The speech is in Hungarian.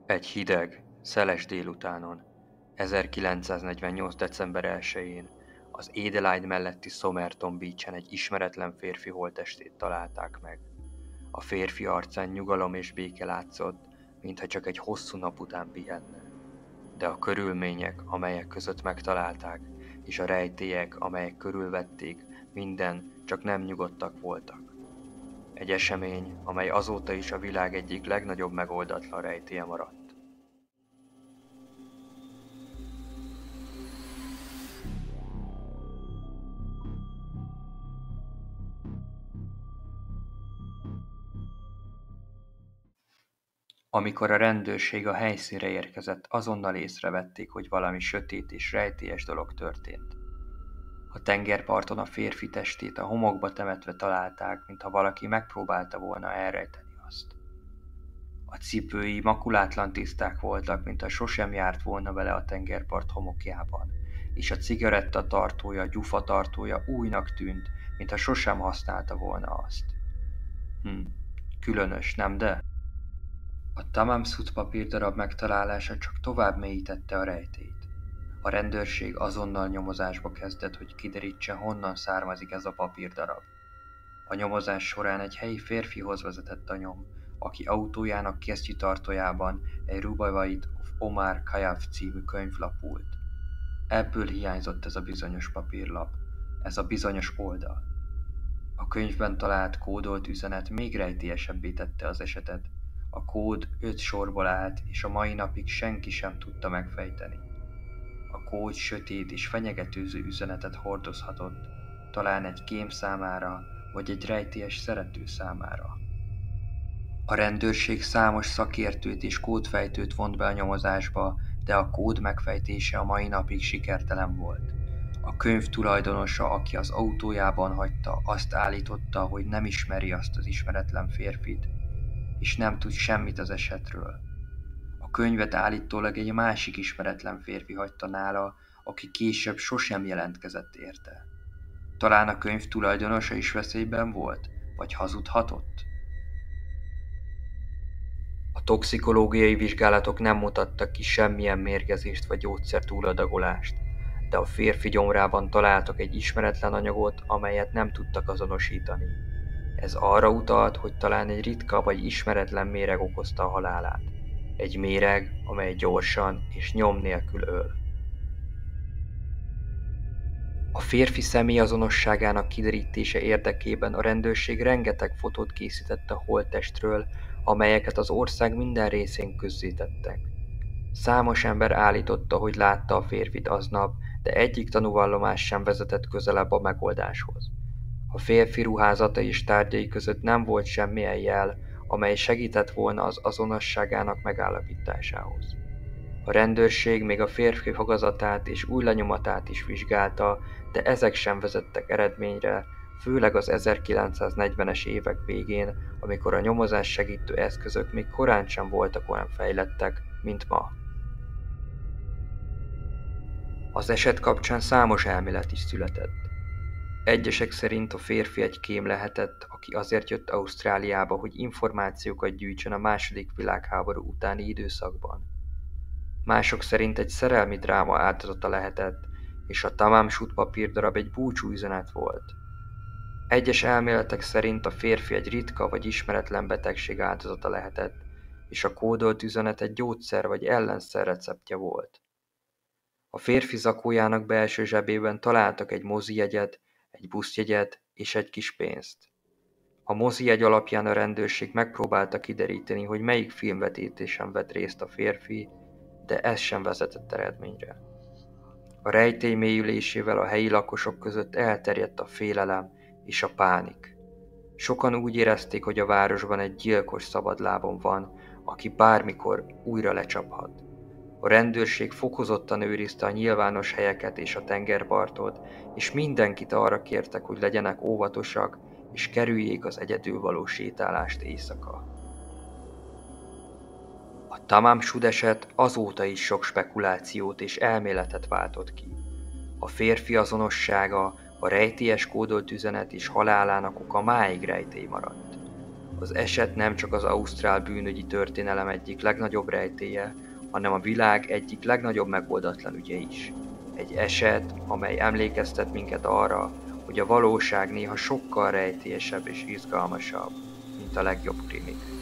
Egy hideg, szeles délutánon, 1948. december 1-én az Adelaide melletti Somerton Beach-en egy ismeretlen férfi holttestét találták meg. A férfi arcán nyugalom és béke látszott, mintha csak egy hosszú nap után pihenne. De a körülmények, amelyek között megtalálták, és a rejtélyek, amelyek körülvették, minden csak nem nyugodtak voltak. Egy esemény, amely azóta is a világ egyik legnagyobb megoldatlan rejtélye maradt. Amikor a rendőrség a helyszínre érkezett, azonnal észrevették, hogy valami sötét és rejtélyes dolog történt. A tengerparton a férfi testét a homokba temetve találták, mintha valaki megpróbálta volna elrejteni azt. A cipői makulátlan tiszták voltak, mintha sosem járt volna vele a tengerpart homokjában, és a cigaretta tartója, gyufa tartója újnak tűnt, mintha sosem használta volna azt. Különös, nem de? A Tamam-Shut papírdarab megtalálása csak tovább mélyítette a rejtélyt. A rendőrség azonnal nyomozásba kezdett, hogy kiderítse, honnan származik ez a papírdarab. A nyomozás során egy helyi férfihoz vezetett a nyom, aki autójának kesztyűtartójában egy Rubaiyat of Omar Khayyam című könyv lapult. Ebből hiányzott ez a bizonyos papírlap, ez a bizonyos oldal. A könyvben talált kódolt üzenet még rejtélyesebbé tette az esetet. A kód 5 sorból állt, és a mai napig senki sem tudta megfejteni. A kód sötét és fenyegetőző üzenetet hordozhatott, talán egy kém számára, vagy egy rejtélyes szerető számára. A rendőrség számos szakértőt és kódfejtőt vont be a nyomozásba, de a kód megfejtése a mai napig sikertelen volt. A könyv tulajdonosa, aki az autójában hagyta, azt állította, hogy nem ismeri azt az ismeretlen férfit, és nem tud semmit az esetről. A könyvet állítólag egy másik ismeretlen férfi hagyta nála, aki később sosem jelentkezett érte. Talán a könyv tulajdonosa is veszélyben volt, vagy hazudhatott? A toxikológiai vizsgálatok nem mutattak ki semmilyen mérgezést vagy gyógyszer túladagolást, de a férfi gyomrában találtak egy ismeretlen anyagot, amelyet nem tudtak azonosítani. Ez arra utalt, hogy talán egy ritka vagy ismeretlen méreg okozta a halálát. Egy méreg, amely gyorsan és nyom nélkül öl. A férfi személyazonosságának kiderítése érdekében a rendőrség rengeteg fotót készített a holttestről, amelyeket az ország minden részén közzétettek. Számos ember állította, hogy látta a férfit aznap, de egyik tanúvallomás sem vezetett közelebb a megoldáshoz. A férfi ruházata és tárgyai között nem volt semmilyen jel, amely segített volna az azonosságának megállapításához. A rendőrség még a férfi fogazatát és új lenyomatát is vizsgálta, de ezek sem vezettek eredményre, főleg az 1940-es évek végén, amikor a nyomozás segítő eszközök még korán sem voltak olyan fejlettek, mint ma. Az eset kapcsán számos elmélet is született. Egyesek szerint a férfi egy kém lehetett, aki azért jött Ausztráliába, hogy információkat gyűjtsön a II. Világháború utáni időszakban. Mások szerint egy szerelmi dráma áldozata lehetett, és a Tamam-Shut papírdarab egy búcsúüzenet volt. Egyes elméletek szerint a férfi egy ritka vagy ismeretlen betegség áldozata lehetett, és a kódolt üzenet egy gyógyszer vagy ellenszer receptje volt. A férfi zakójának belső zsebében találtak egy mozijegyet, egy buszjegyet és egy kis pénzt. A mozijegy alapján a rendőrség megpróbálta kideríteni, hogy melyik filmvetítésen vett részt a férfi, de ez sem vezetett eredményre. A rejtély mélyülésével a helyi lakosok között elterjedt a félelem és a pánik. Sokan úgy érezték, hogy a városban egy gyilkos szabadlábon van, aki bármikor újra lecsaphat. A rendőrség fokozottan őrizte a nyilvános helyeket és a tengerpartot, és mindenkit arra kértek, hogy legyenek óvatosak, és kerüljék az egyedül való sétálást éjszaka. A Tamam-Shut eset azóta is sok spekulációt és elméletet váltott ki. A férfi azonossága, a rejtélyes kódolt üzenet és halálának oka máig rejtély maradt. Az eset nem csak az ausztrál bűnügyi történelem egyik legnagyobb rejtélye, hanem a világ egyik legnagyobb megoldatlan ügye is. Egy eset, amely emlékeztet minket arra, hogy a valóság néha sokkal rejtélyesebb és izgalmasabb, mint a legjobb krimik.